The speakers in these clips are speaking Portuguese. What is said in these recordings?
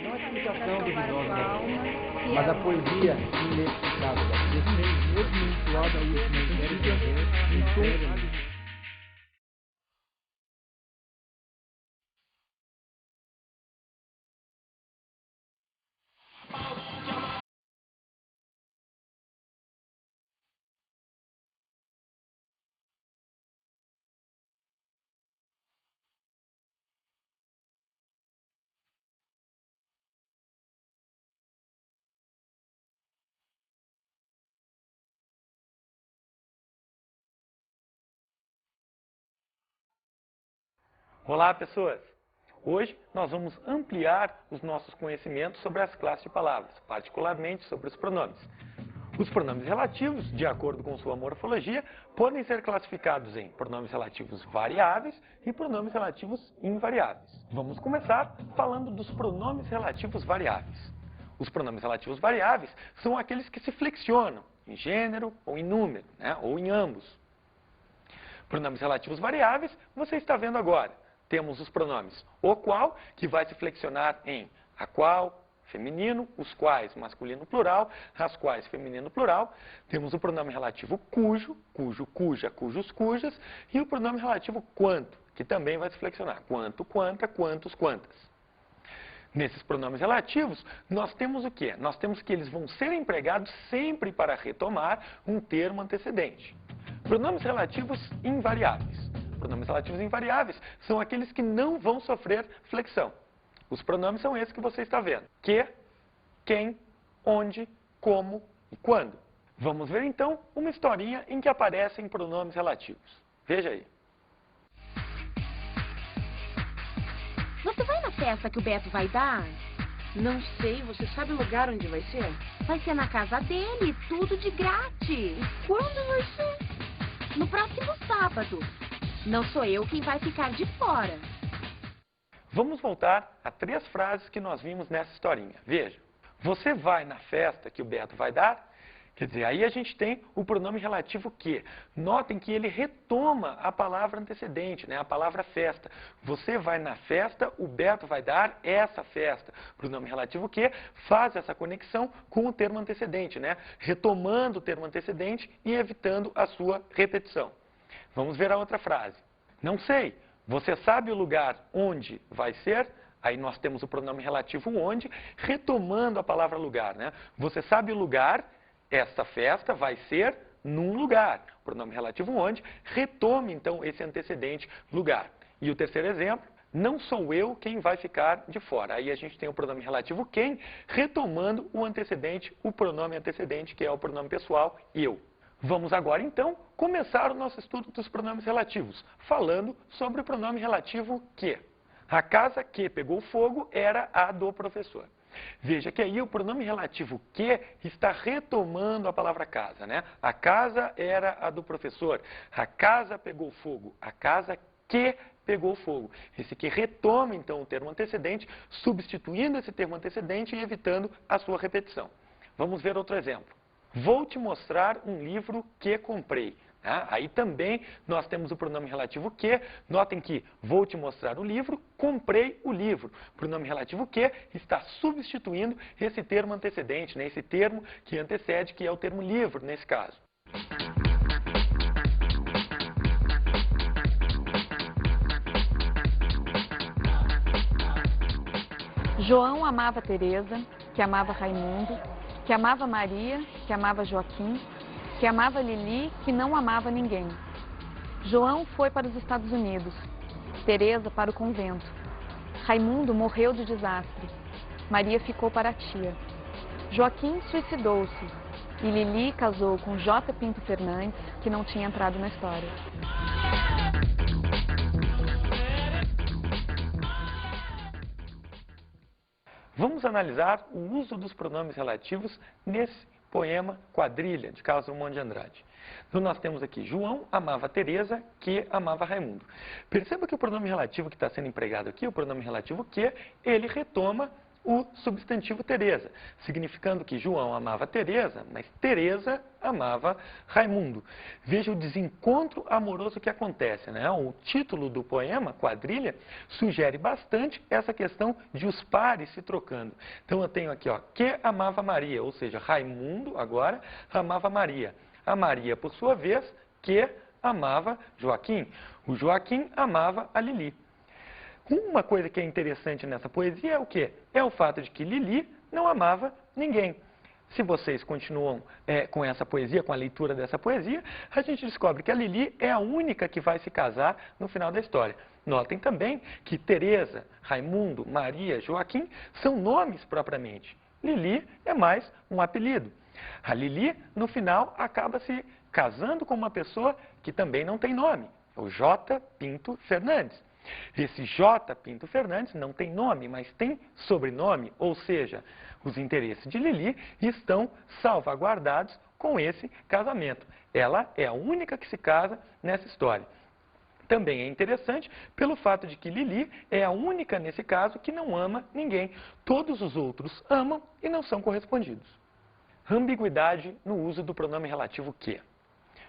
é uma explicação dos nomes, Alma, que mas é a poesia inexplicável da Olá, pessoas! Hoje nós vamos ampliar os nossos conhecimentos sobre as classes de palavras, particularmente sobre os pronomes. Os pronomes relativos, de acordo com sua morfologia, podem ser classificados em pronomes relativos variáveis e pronomes relativos invariáveis. Vamos começar falando dos pronomes relativos variáveis. Os pronomes relativos variáveis são aqueles que se flexionam em gênero ou em número, ou em ambos. Pronomes relativos variáveis, você está vendo agora. Temos os pronomes o qual, que vai se flexionar em a qual, feminino, os quais, masculino plural, as quais, feminino plural. Temos o pronome relativo cujo, cujo, cuja, cujos, cujas, e o pronome relativo quanto, que também vai se flexionar. Quanto, quanta, quantos, quantas. Nesses pronomes relativos, nós temos o quê? Nós temos que eles vão ser empregados sempre para retomar um termo antecedente. Pronomes relativos invariáveis. Pronomes relativos invariáveis são aqueles que não vão sofrer flexão. Os pronomes são esses que você está vendo. Que, quem, onde, como e quando. Vamos ver então uma historinha em que aparecem pronomes relativos. Veja aí. Você vai na festa que o Beto vai dar? Não sei, você sabe o lugar onde vai ser? Vai ser na casa dele, tudo de grátis. Quando vai ser? No próximo sábado. Não sou eu quem vai ficar de fora. Vamos voltar a 3 frases que nós vimos nessa historinha. Veja, você vai na festa que o Beto vai dar? Quer dizer, aí a gente tem o pronome relativo que. Notem que ele retoma a palavra antecedente, a palavra festa. Você vai na festa, o Beto vai dar essa festa. Pronome relativo que faz essa conexão com o termo antecedente, retomando o termo antecedente e evitando a sua repetição. Vamos ver a outra frase. Não sei, você sabe o lugar onde vai ser? Aí nós temos o pronome relativo onde, retomando a palavra lugar. Você sabe o lugar, esta festa vai ser num lugar. Pronome relativo onde, retome então esse antecedente lugar. E o terceiro exemplo, não sou eu quem vai ficar de fora. Aí a gente tem o pronome relativo quem, retomando o antecedente, o pronome antecedente, que é o pronome pessoal, eu. Vamos agora, então, começar o nosso estudo dos pronomes relativos, falando sobre o pronome relativo que. A casa que pegou fogo era a do professor. Veja que aí o pronome relativo que está retomando a palavra casa, A casa era a do professor. A casa pegou fogo. A casa que pegou fogo. Esse que retoma, então, o termo antecedente, substituindo esse termo antecedente e evitando a sua repetição. Vamos ver outro exemplo. Vou te mostrar um livro que comprei. Aí também nós temos o pronome relativo que. Notem que vou te mostrar o livro, comprei o livro. O pronome relativo que está substituindo esse termo antecedente, esse termo que antecede, que é o termo livro nesse caso. João amava Teresa, que amava Raimundo, que amava Maria, que amava Joaquim, que amava Lili, que não amava ninguém. João foi para os Estados Unidos, Teresa para o convento. Raimundo morreu de desastre, Maria ficou para a tia. Joaquim suicidou-se e Lili casou com J. Pinto Fernandes, que não tinha entrado na história. Vamos analisar o uso dos pronomes relativos nesse poema Quadrilha, de Carlos Drummond de Andrade. Então nós temos aqui, João amava Teresa, que amava Raimundo. Perceba que o pronome relativo que está sendo empregado aqui, o pronome relativo que, ele retoma o substantivo Teresa, significando que João amava Teresa, mas Teresa amava Raimundo. Veja o desencontro amoroso que acontece, né? O título do poema, Quadrilha, sugere bastante essa questão de os pares se trocando. Então eu tenho aqui, ó, que amava Maria, ou seja, Raimundo agora amava Maria. A Maria, por sua vez, que amava Joaquim. O Joaquim amava a Lili. Uma coisa que é interessante nessa poesia é o quê? É o fato de que Lili não amava ninguém. Se vocês continuam com essa poesia, com a leitura dessa poesia, a gente descobre que a Lili é a única que vai se casar no final da história. Notem também que Teresa, Raimundo, Maria, Joaquim são nomes propriamente. Lili é mais um apelido. A Lili, no final, acaba se casando com uma pessoa que também não tem nome, o J. Pinto Fernandes. Esse J. Pinto Fernandes não tem nome, mas tem sobrenome, ou seja, os interesses de Lili estão salvaguardados com esse casamento. Ela é a única que se casa nessa história. Também é interessante pelo fato de que Lili é a única, nesse caso, que não ama ninguém. Todos os outros amam e não são correspondidos. Ambiguidade no uso do pronome relativo que.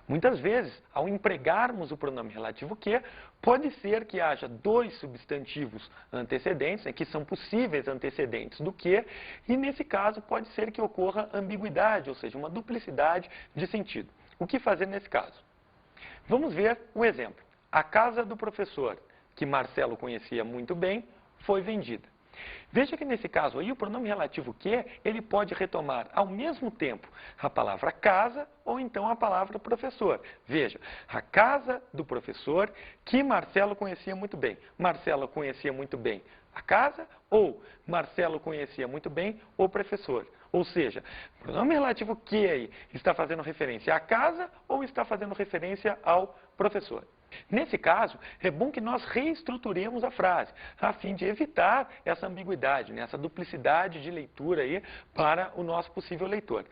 Muitas vezes, ao empregarmos o pronome relativo que, pode ser que haja dois substantivos antecedentes, que são possíveis antecedentes do que, e nesse caso pode ser que ocorra ambiguidade, ou seja, uma duplicidade de sentido. O que fazer nesse caso? Vamos ver um exemplo. A casa do professor, que Marcelo conhecia muito bem, foi vendida. Veja que nesse caso aí o pronome relativo que, ele pode retomar ao mesmo tempo a palavra casa ou então a palavra professor. Veja, a casa do professor que Marcelo conhecia muito bem. Marcelo conhecia muito bem a casa ou Marcelo conhecia muito bem o professor. Ou seja, o pronome relativo que aí está fazendo referência à casa ou está fazendo referência ao professor. Nesse caso, é bom que nós reestruturemos a frase, a fim de evitar essa ambiguidade, né, essa duplicidade de leitura aí para o nosso possível leitor.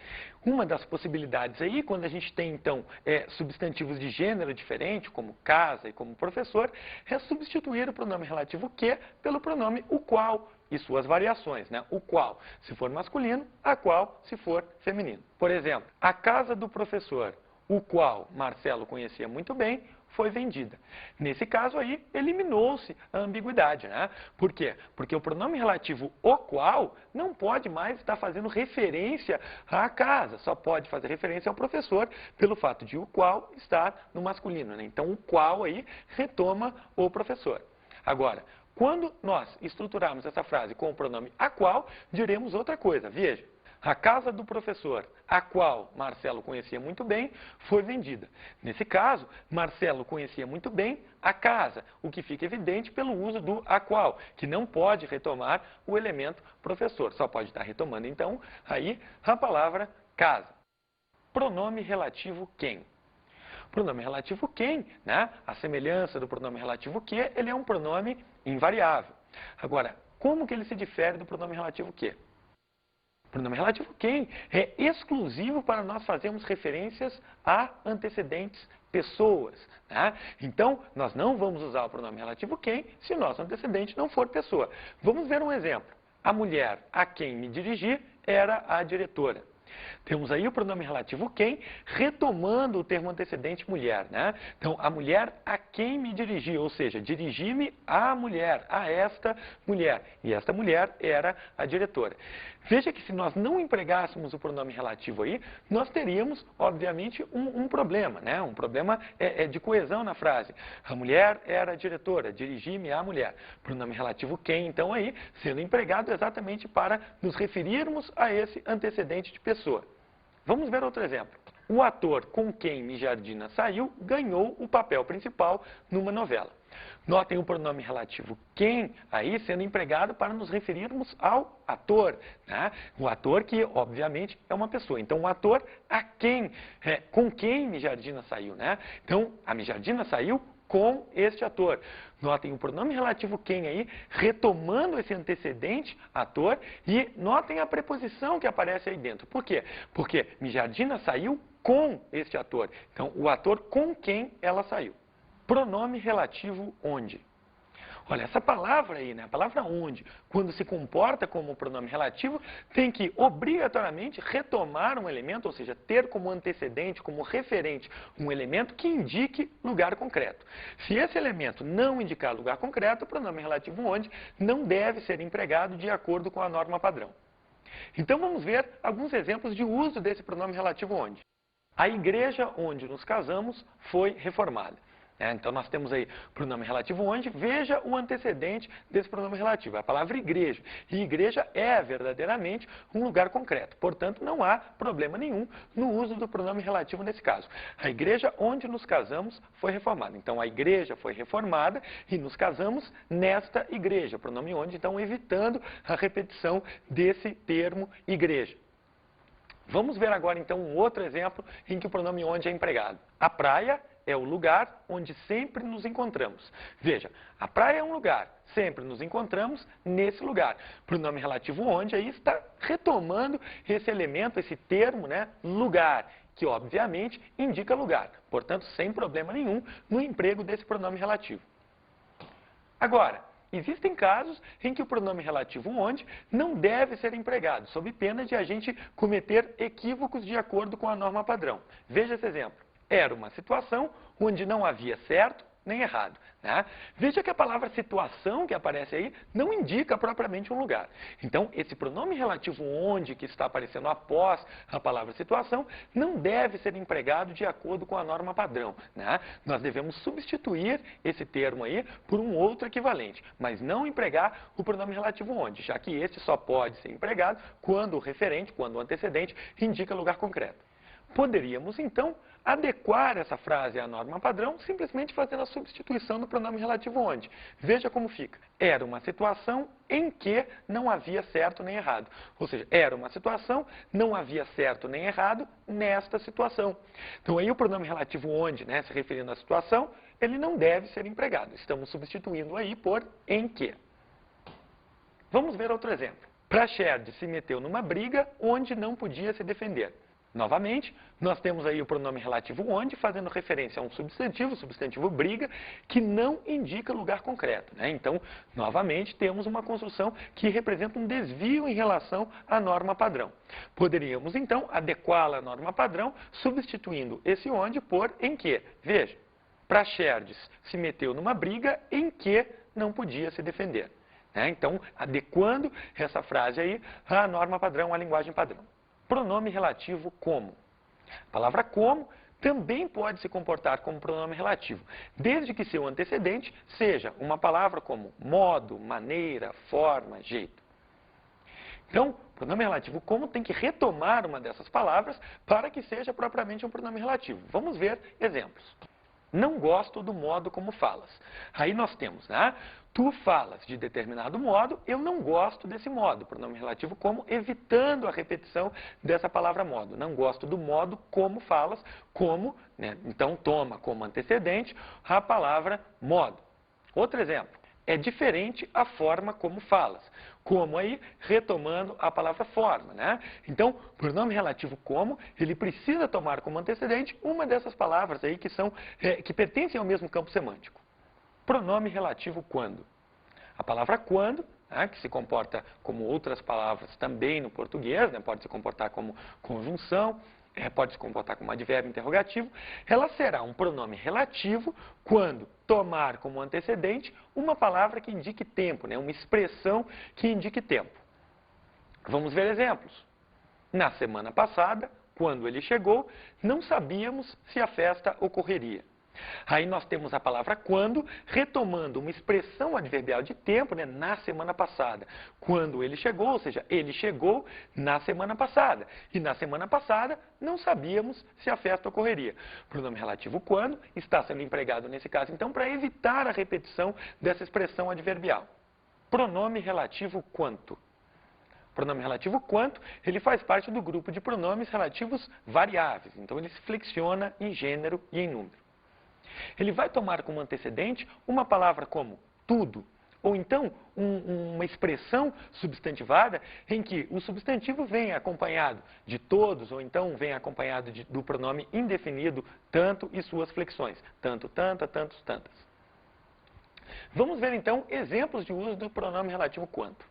Uma das possibilidades aí, quando a gente tem então substantivos de gênero diferente, como casa e como professor, é substituir o pronome relativo que pelo pronome o qual e suas variações, né? O qual, se for masculino, a qual, se for feminino. Por exemplo, a casa do professor, o qual Marcelo conhecia muito bem, foi vendida. Nesse caso aí, eliminou-se a ambiguidade, né? Por quê? Porque o pronome relativo o qual não pode mais estar fazendo referência à casa, só pode fazer referência ao professor pelo fato de o qual estar no masculino, né? Então, o qual aí retoma o professor. Agora, quando nós estruturarmos essa frase com o pronome a qual, diremos outra coisa. Veja. A casa do professor, a qual Marcelo conhecia muito bem, foi vendida. Nesse caso, Marcelo conhecia muito bem a casa, o que fica evidente pelo uso do a qual, que não pode retomar o elemento professor. Só pode estar retomando, então, aí a palavra casa. Pronome relativo quem. Pronome relativo quem, né? A semelhança do pronome relativo que, ele é um pronome invariável. Agora, como que ele se difere do pronome relativo que? O pronome relativo quem é exclusivo para nós fazermos referências a antecedentes pessoas. Né? Então, nós não vamos usar o pronome relativo quem se o nosso antecedente não for pessoa. Vamos ver um exemplo. A mulher a quem me dirigi era a diretora. Temos aí o pronome relativo quem, retomando o termo antecedente mulher, né? Então, a mulher a quem me dirigi, ou seja, dirigi-me à mulher, a esta mulher. E esta mulher era a diretora. Veja que se nós não empregássemos o pronome relativo aí, nós teríamos, obviamente, um problema, né? Um problema de coesão na frase. A mulher era a diretora, dirigi-me à mulher. Pronome relativo quem, então, aí, sendo empregado exatamente para nos referirmos a esse antecedente de pessoa. Vamos ver outro exemplo. O ator com quem Mijardina saiu ganhou o papel principal numa novela. Notem o pronome relativo quem aí sendo empregado para nos referirmos ao ator. Né? O ator que, obviamente, é uma pessoa. Então, o ator a quem, com quem Mijardina saiu. Né? Então, a Mijardina saiu com este ator. Notem o pronome relativo quem aí, retomando esse antecedente, ator, e notem a preposição que aparece aí dentro. Por quê? Porque Mijardina saiu com este ator. Então, o ator com quem ela saiu. Pronome relativo onde. Olha, essa palavra aí, né, a palavra onde, quando se comporta como pronome relativo, tem que obrigatoriamente retomar um elemento, ou seja, ter como antecedente, como referente, um elemento que indique lugar concreto. Se esse elemento não indicar lugar concreto, o pronome relativo onde não deve ser empregado de acordo com a norma padrão. Então vamos ver alguns exemplos de uso desse pronome relativo onde. A igreja onde nos casamos foi reformada. Então nós temos aí o pronome relativo onde, veja o antecedente desse pronome relativo, a palavra igreja. E igreja é verdadeiramente um lugar concreto, portanto não há problema nenhum no uso do pronome relativo nesse caso. A igreja onde nos casamos foi reformada. Então a igreja foi reformada e nos casamos nesta igreja, pronome onde, então evitando a repetição desse termo igreja. Vamos ver agora então um outro exemplo em que o pronome onde é empregado. A praia é o lugar onde sempre nos encontramos. Veja, a praia é um lugar, sempre nos encontramos nesse lugar. Pronome relativo onde aí está retomando esse elemento, esse termo, né, lugar, que obviamente indica lugar. Portanto, sem problema nenhum no emprego desse pronome relativo. Agora, existem casos em que o pronome relativo onde não deve ser empregado, sob pena de a gente cometer equívocos de acordo com a norma padrão. Veja esse exemplo. Era uma situação onde não havia certo nem errado. Né? Veja que a palavra situação que aparece aí não indica propriamente um lugar. Então, esse pronome relativo onde que está aparecendo após a palavra situação não deve ser empregado de acordo com a norma padrão. Né? Nós devemos substituir esse termo aí por um outro equivalente, mas não empregar o pronome relativo onde, já que esse só pode ser empregado quando o referente, quando o antecedente, indica lugar concreto. Poderíamos, então, adequar essa frase à norma padrão simplesmente fazendo a substituição do pronome relativo onde. Veja como fica. Era uma situação em que não havia certo nem errado. Ou seja, era uma situação, não havia certo nem errado nesta situação. Então aí o pronome relativo onde, né, se referindo à situação, ele não deve ser empregado. Estamos substituindo aí por em que. Vamos ver outro exemplo. Praxedes se meteu numa briga onde não podia se defender. Novamente, nós temos aí o pronome relativo onde, fazendo referência a um substantivo, o substantivo briga, que não indica lugar concreto. Né? Então, novamente, temos uma construção que representa um desvio em relação à norma padrão. Poderíamos, então, adequá-la à norma padrão, substituindo esse onde por em que. Veja, Praxedes se meteu numa briga em que não podia se defender. Né? Então, adequando essa frase aí à norma padrão, à linguagem padrão. Pronome relativo como. A palavra como também pode se comportar como pronome relativo, desde que seu antecedente seja uma palavra como modo, maneira, forma, jeito. Então, pronome relativo como tem que retomar uma dessas palavras para que seja propriamente um pronome relativo. Vamos ver exemplos. Não gosto do modo como falas. Aí nós temos, né? Tu falas de determinado modo, eu não gosto desse modo. Pronome relativo como, evitando a repetição dessa palavra modo. Não gosto do modo como falas, como, né? Então toma como antecedente a palavra modo. Outro exemplo. É diferente a forma como falas. Como aí, retomando a palavra forma, né? Então, pronome relativo como, ele precisa tomar como antecedente uma dessas palavras aí que pertencem ao mesmo campo semântico. Pronome relativo quando. A palavra quando, né, que se comporta como outras palavras também no português, né, pode se comportar como conjunção, pode se comportar como advérbio interrogativo, ela será um pronome relativo quando tomar como antecedente uma palavra que indique tempo, né, uma expressão que indique tempo. Vamos ver exemplos. Na semana passada, quando ele chegou, não sabíamos se a festa ocorreria. Aí nós temos a palavra quando, retomando uma expressão adverbial de tempo, né, na semana passada. Quando ele chegou, ou seja, ele chegou na semana passada. E na semana passada não sabíamos se a festa ocorreria. O pronome relativo quando está sendo empregado nesse caso, então, para evitar a repetição dessa expressão adverbial. Pronome relativo quanto. Pronome relativo quanto, ele faz parte do grupo de pronomes relativos variáveis. Então, ele se flexiona em gênero e em número. Ele vai tomar como antecedente uma palavra como tudo, ou então uma expressão substantivada em que o substantivo vem acompanhado de todos, ou então vem acompanhado do pronome indefinido tanto e suas flexões, tanto, tanta, tantos, tantas. Vamos ver então exemplos de uso do pronome relativo quanto.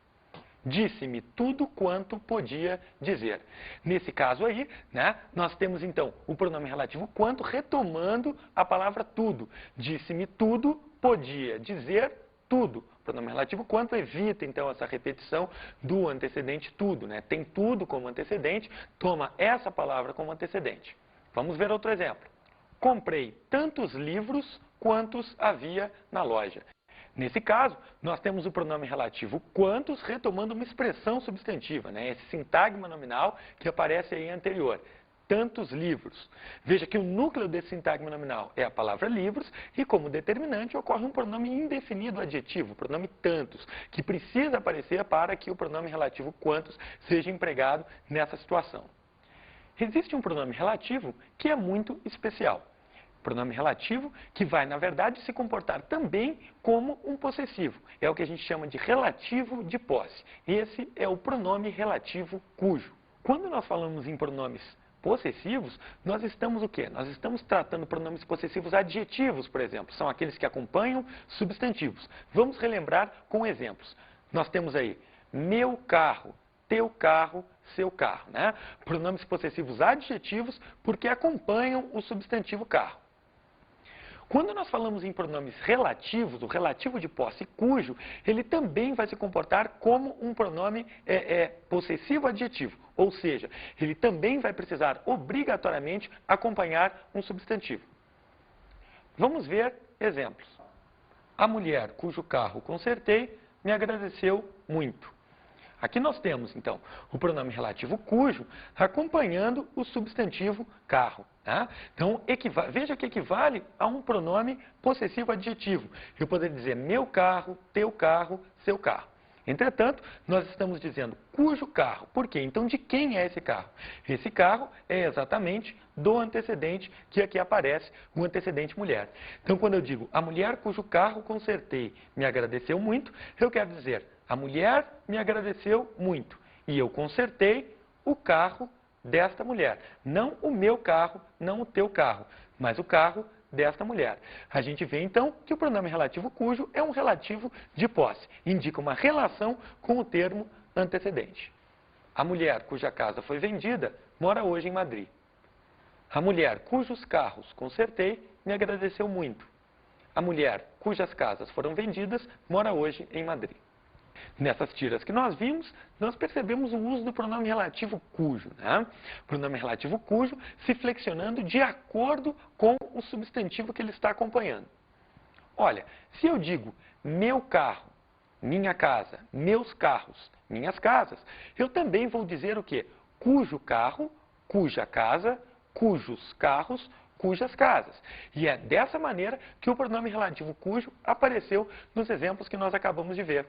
Disse-me tudo quanto podia dizer. Nesse caso aí, né, nós temos então o pronome relativo quanto retomando a palavra tudo. Disse-me tudo, podia dizer tudo. O pronome relativo quanto evita então essa repetição do antecedente tudo, né? Tem tudo como antecedente, toma essa palavra como antecedente. Vamos ver outro exemplo. Comprei tantos livros quantos havia na loja. Nesse caso, nós temos o pronome relativo quantos retomando uma expressão substantiva, né? Esse sintagma nominal que aparece aí anterior. Tantos livros. Veja que o núcleo desse sintagma nominal é a palavra livros e como determinante ocorre um pronome indefinido adjetivo, o pronome tantos, que precisa aparecer para que o pronome relativo quantos seja empregado nessa situação. Existe um pronome relativo que é muito especial. Pronome relativo que vai, na verdade, se comportar também como um possessivo. É o que a gente chama de relativo de posse. Esse é o pronome relativo cujo. Quando nós falamos em pronomes possessivos, nós estamos o quê? Nós estamos tratando pronomes possessivos adjetivos, por exemplo. São aqueles que acompanham substantivos. Vamos relembrar com exemplos. Nós temos aí meu carro, teu carro, seu carro, né? Pronomes possessivos adjetivos porque acompanham o substantivo carro. Quando nós falamos em pronomes relativos, o relativo de posse cujo, ele também vai se comportar como um pronome possessivo adjetivo. Ou seja, ele também vai precisar obrigatoriamente acompanhar um substantivo. Vamos ver exemplos. A mulher cujo carro consertei me agradeceu muito. Aqui nós temos, então, o pronome relativo cujo acompanhando o substantivo carro. Tá? Então, veja que equivale a um pronome possessivo adjetivo. Eu poderia dizer meu carro, teu carro, seu carro. Entretanto, nós estamos dizendo cujo carro. Por quê? Então, de quem é esse carro? Esse carro é exatamente do antecedente que aqui aparece, o antecedente mulher. Então, quando eu digo a mulher cujo carro consertei me agradeceu muito, eu quero dizer a mulher me agradeceu muito e eu consertei o carro desta mulher. Não o meu carro, não o teu carro, mas o carro desta mulher. A gente vê então que o pronome relativo cujo é um relativo de posse, indica uma relação com o termo antecedente. A mulher cuja casa foi vendida mora hoje em Madrid. A mulher cujos carros consertei me agradeceu muito. A mulher cujas casas foram vendidas mora hoje em Madrid. Nessas tiras que nós vimos, nós percebemos o uso do pronome relativo cujo. Né? Pronome relativo cujo se flexionando de acordo com o substantivo que ele está acompanhando. Olha, se eu digo meu carro, minha casa, meus carros, minhas casas, eu também vou dizer o quê? Cujo carro, cuja casa, cujos carros, cujas casas. E é dessa maneira que o pronome relativo cujo apareceu nos exemplos que nós acabamos de ver.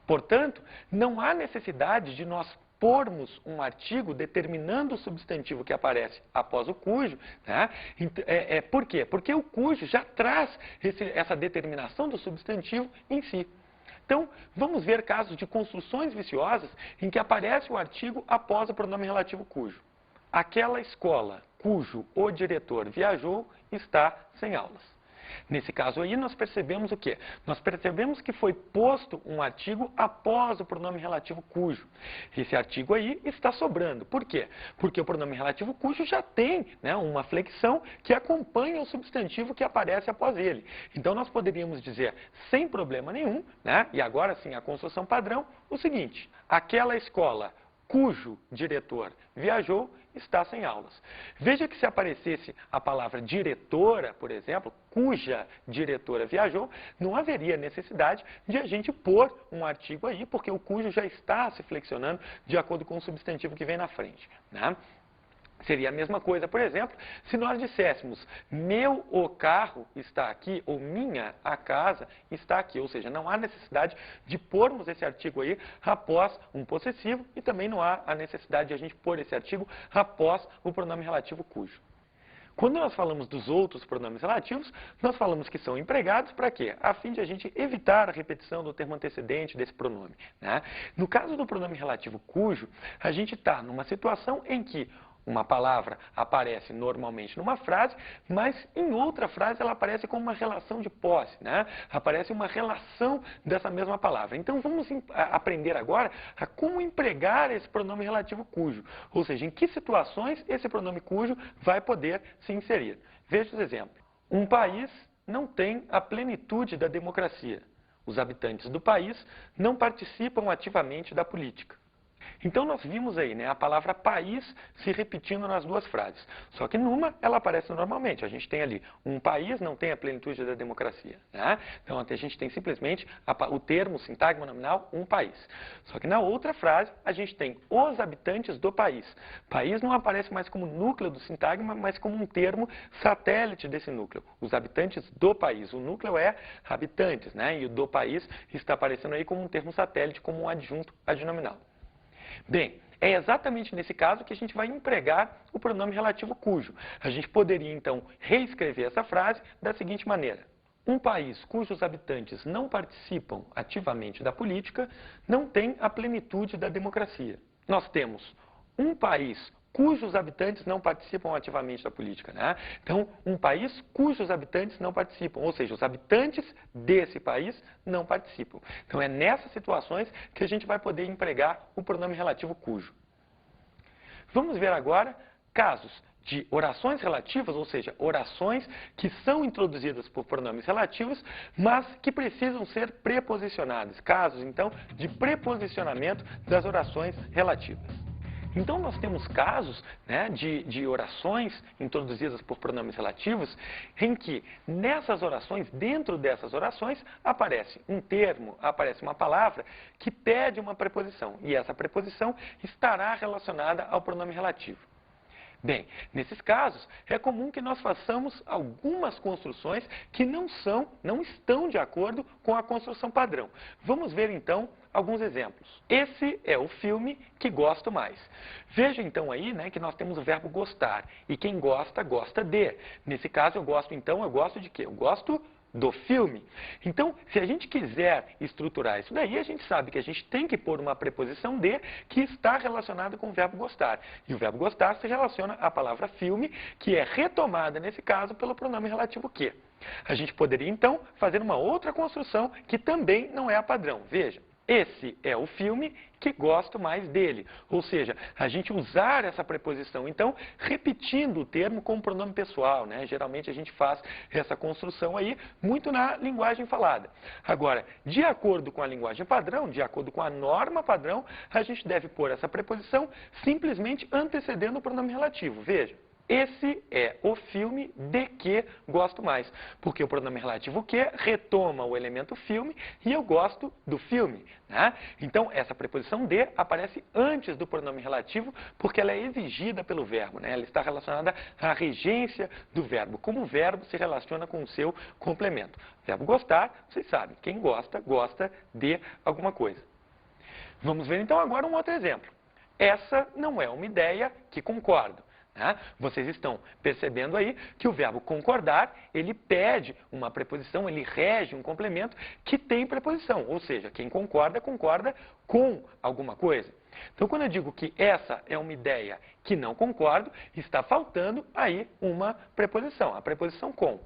Portanto, não há necessidade de nós pormos um artigo determinando o substantivo que aparece após o cujo. Né? Por quê? Porque o cujo já traz essa determinação do substantivo em si. Então, vamos ver casos de construções viciosas em que aparece o artigo após o pronome relativo cujo. Aquela escola cujo o diretor viajou está sem aulas. Nesse caso aí, nós percebemos o quê? Nós percebemos que foi posto um artigo após o pronome relativo cujo. Esse artigo aí está sobrando. Por quê? Porque o pronome relativo cujo já tem, né, uma flexão que acompanha o substantivo que aparece após ele. Então, nós poderíamos dizer, sem problema nenhum, né, e agora sim a construção padrão, o seguinte: aquela escola cujo diretor viajou está sem aulas. Veja que se aparecesse a palavra diretora, por exemplo, cuja diretora viajou, não haveria necessidade de a gente pôr um artigo aí, porque o cujo já está se flexionando de acordo com o substantivo que vem na frente. Né? Seria a mesma coisa, por exemplo, se nós disséssemos meu o carro está aqui, ou minha a casa está aqui. Ou seja, não há necessidade de pormos esse artigo aí após um possessivo e também não há a necessidade de a gente pôr esse artigo após o pronome relativo cujo. Quando nós falamos dos outros pronomes relativos, nós falamos que são empregados para quê? A fim de a gente evitar a repetição do termo antecedente desse pronome. Né? No caso do pronome relativo cujo, a gente está numa situação em que uma palavra aparece normalmente numa frase, mas em outra frase ela aparece como uma relação de posse, né? Aparece uma relação dessa mesma palavra. Então vamos aprender agora a como empregar esse pronome relativo cujo, ou seja, em que situações esse pronome cujo vai poder se inserir. Veja os exemplos. Um país não tem a plenitude da democracia. Os habitantes do país não participam ativamente da política. Então nós vimos aí, né, a palavra país se repetindo nas duas frases. Só que numa ela aparece normalmente. A gente tem ali um país não tem a plenitude da democracia, né? Então a gente tem simplesmente o termo sintagma nominal um país. Só que na outra frase a gente tem os habitantes do país. País não aparece mais como núcleo do sintagma, mas como um termo satélite desse núcleo. Os habitantes do país. O núcleo é habitantes, né? E o do país está aparecendo aí como um termo satélite, como um adjunto adnominal. Bem, é exatamente nesse caso que a gente vai empregar o pronome relativo cujo. A gente poderia, então, reescrever essa frase da seguinte maneira. Um país cujos habitantes não participam ativamente da política não tem a plenitude da democracia. Nós temos um país cujos habitantes não participam ativamente da política, né? Então, um país cujos habitantes não participam, ou seja, os habitantes desse país não participam. Então, é nessas situações que a gente vai poder empregar o pronome relativo cujo. Vamos ver agora casos de orações relativas, ou seja, orações que são introduzidas por pronomes relativos, mas que precisam ser preposicionadas. Casos, então, de preposicionamento das orações relativas. Então, nós temos casos, né, de orações introduzidas por pronomes relativos em que nessas orações, dentro dessas orações, aparece um termo, aparece uma palavra que pede uma preposição. E essa preposição estará relacionada ao pronome relativo. Bem, nesses casos, é comum que nós façamos algumas construções que não estão de acordo com a construção padrão. Vamos ver, então, alguns exemplos. Esse é o filme que gosto mais. Veja, então, aí, né, que nós temos o verbo gostar. E quem gosta, gosta de. Nesse caso, eu gosto de quê? Eu gosto do filme. Então, se a gente quiser estruturar isso daí, a gente sabe que a gente tem que pôr uma preposição de que está relacionada com o verbo gostar. E o verbo gostar se relaciona à palavra filme, que é retomada, nesse caso, pelo pronome relativo que. A gente poderia, então, fazer uma outra construção que também não é a padrão. Veja. Esse é o filme que gosto mais dele. Ou seja, a gente usar essa preposição, então, repetindo o termo como pronome pessoal, né? Geralmente a gente faz essa construção aí muito na linguagem falada. Agora, de acordo com a linguagem padrão, de acordo com a norma padrão, a gente deve pôr essa preposição simplesmente antecedendo o pronome relativo. Veja. Esse é o filme de que gosto mais. Porque o pronome relativo que retoma o elemento filme e eu gosto do filme, né? Então, essa preposição de aparece antes do pronome relativo porque ela é exigida pelo verbo, né? Ela está relacionada à regência do verbo. Como o verbo se relaciona com o seu complemento. Verbo gostar, vocês sabem, quem gosta, gosta de alguma coisa. Vamos ver então agora um outro exemplo. Essa não é uma ideia que concordo. Vocês estão percebendo aí que o verbo concordar, ele pede uma preposição, ele rege um complemento que tem preposição. Ou seja, quem concorda, concorda com alguma coisa. Então, quando eu digo que essa é uma ideia que não concordo, está faltando aí uma preposição, a preposição com.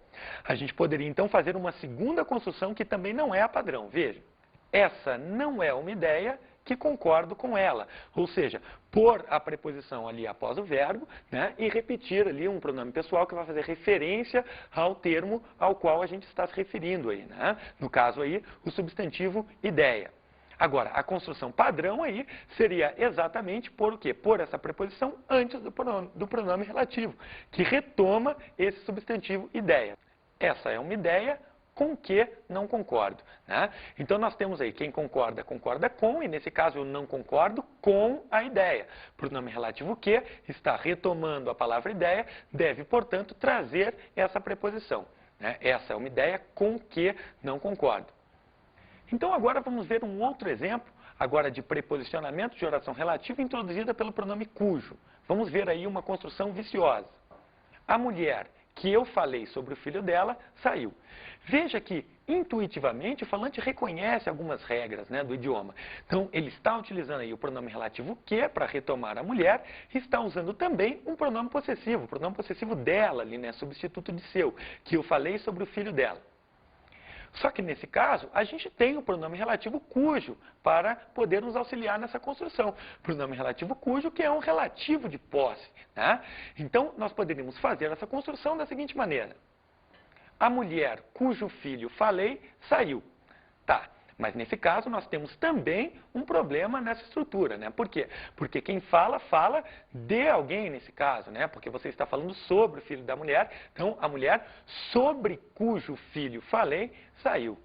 A gente poderia, então, fazer uma segunda construção que também não é a padrão. Veja, essa não é uma ideia que concordo com ela. Ou seja, pôr a preposição ali após o verbo, né, e repetir ali um pronome pessoal que vai fazer referência ao termo ao qual a gente está se referindo aí, né? No caso aí, o substantivo ideia. Agora, a construção padrão aí seria exatamente pôr o quê? Pôr essa preposição antes do pronome relativo, que retoma esse substantivo ideia. Essa é uma ideia com que não concordo, né? Então, nós temos aí quem concorda, concorda com, e nesse caso eu não concordo com a ideia. Pronome relativo que está retomando a palavra ideia, deve, portanto, trazer essa preposição, né? Essa é uma ideia com que não concordo. Então, agora vamos ver um outro exemplo, agora de preposicionamento de oração relativa introduzida pelo pronome cujo. Vamos ver aí uma construção viciosa. A mulher que eu falei sobre o filho dela, saiu. Veja que, intuitivamente, o falante reconhece algumas regras, né, do idioma. Então, ele está utilizando aí o pronome relativo que para retomar a mulher, e está usando também um pronome possessivo, o pronome possessivo dela ali, né, substituto de seu, que eu falei sobre o filho dela. Só que nesse caso, a gente tem o pronome relativo cujo para poder nos auxiliar nessa construção. Pronome relativo cujo, que é um relativo de posse, né? Então, nós poderíamos fazer essa construção da seguinte maneira. A mulher cujo filho falei, saiu. Tá, mas nesse caso nós temos também um problema nessa estrutura, né? Por quê? Porque quem fala, fala de alguém nesse caso, né? Porque você está falando sobre o filho da mulher, então a mulher sobre cujo filho falei, saiu.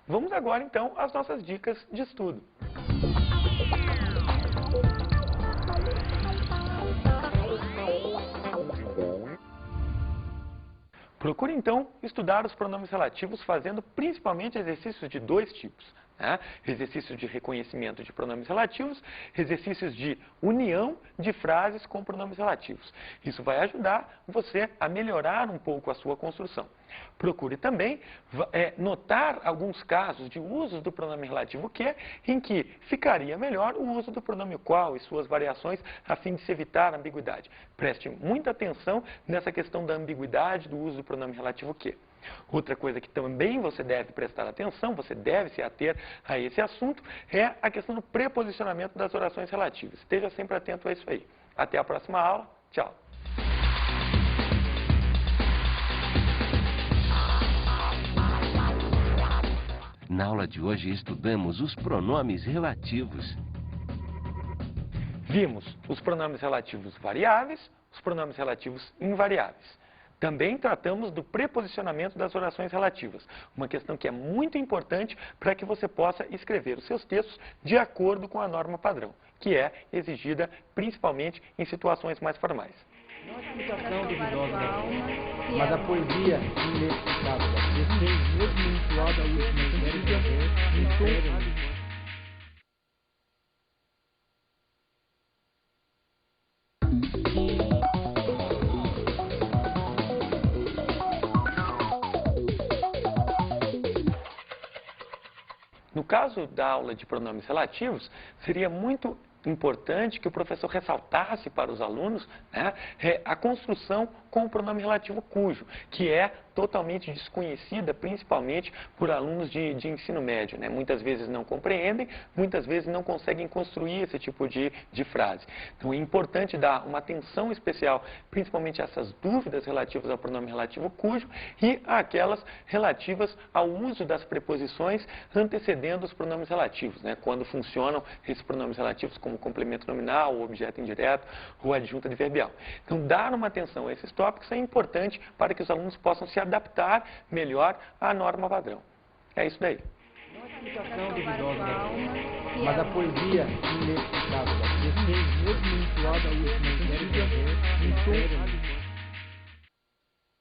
Vamos agora então às nossas dicas de estudo. Procure, então, estudar os pronomes relativos fazendo principalmente exercícios de dois tipos. Né? Exercícios de reconhecimento de pronomes relativos, exercícios de união de frases com pronomes relativos. Isso vai ajudar você a melhorar um pouco a sua construção. Procure também notar alguns casos de uso do pronome relativo que, em que ficaria melhor o uso do pronome qual e suas variações, a fim de se evitar a ambiguidade. Preste muita atenção nessa questão da ambiguidade do uso do pronome relativo que. Outra coisa que também você deve prestar atenção, você deve se ater a esse assunto, é a questão do preposicionamento das orações relativas. Esteja sempre atento a isso aí. Até a próxima aula. Tchau. Na aula de hoje estudamos os pronomes relativos. Vimos os pronomes relativos variáveis, os pronomes relativos invariáveis. Também tratamos do preposicionamento das orações relativas, uma questão que é muito importante para que você possa escrever os seus textos de acordo com a norma padrão, que é exigida principalmente em situações mais formais. Não a explicação duvidosa da poesia, mas a poesia inexplicável da poesia, mesmo vinculada à última série, No caso da aula de pronomes relativos, seria muito importante que o professor ressaltasse para os alunos, né, a construção com o pronome relativo cujo, que é totalmente desconhecida, principalmente por alunos de ensino médio, né? Muitas vezes não compreendem, muitas vezes não conseguem construir esse tipo de frase. Então é importante dar uma atenção especial, principalmente a essas dúvidas relativas ao pronome relativo cujo e àquelas relativas ao uso das preposições antecedendo os pronomes relativos, né? Quando funcionam esses pronomes relativos como complemento nominal, objeto indireto ou adjunta adverbial. Então dar uma atenção a esses tópicos é importante para que os alunos possam se adaptar melhor à norma padrão. É isso daí. não a explicação duvidosa da poesia, mas a poesia inexplicável da poesia, mesmo vinculada à última série,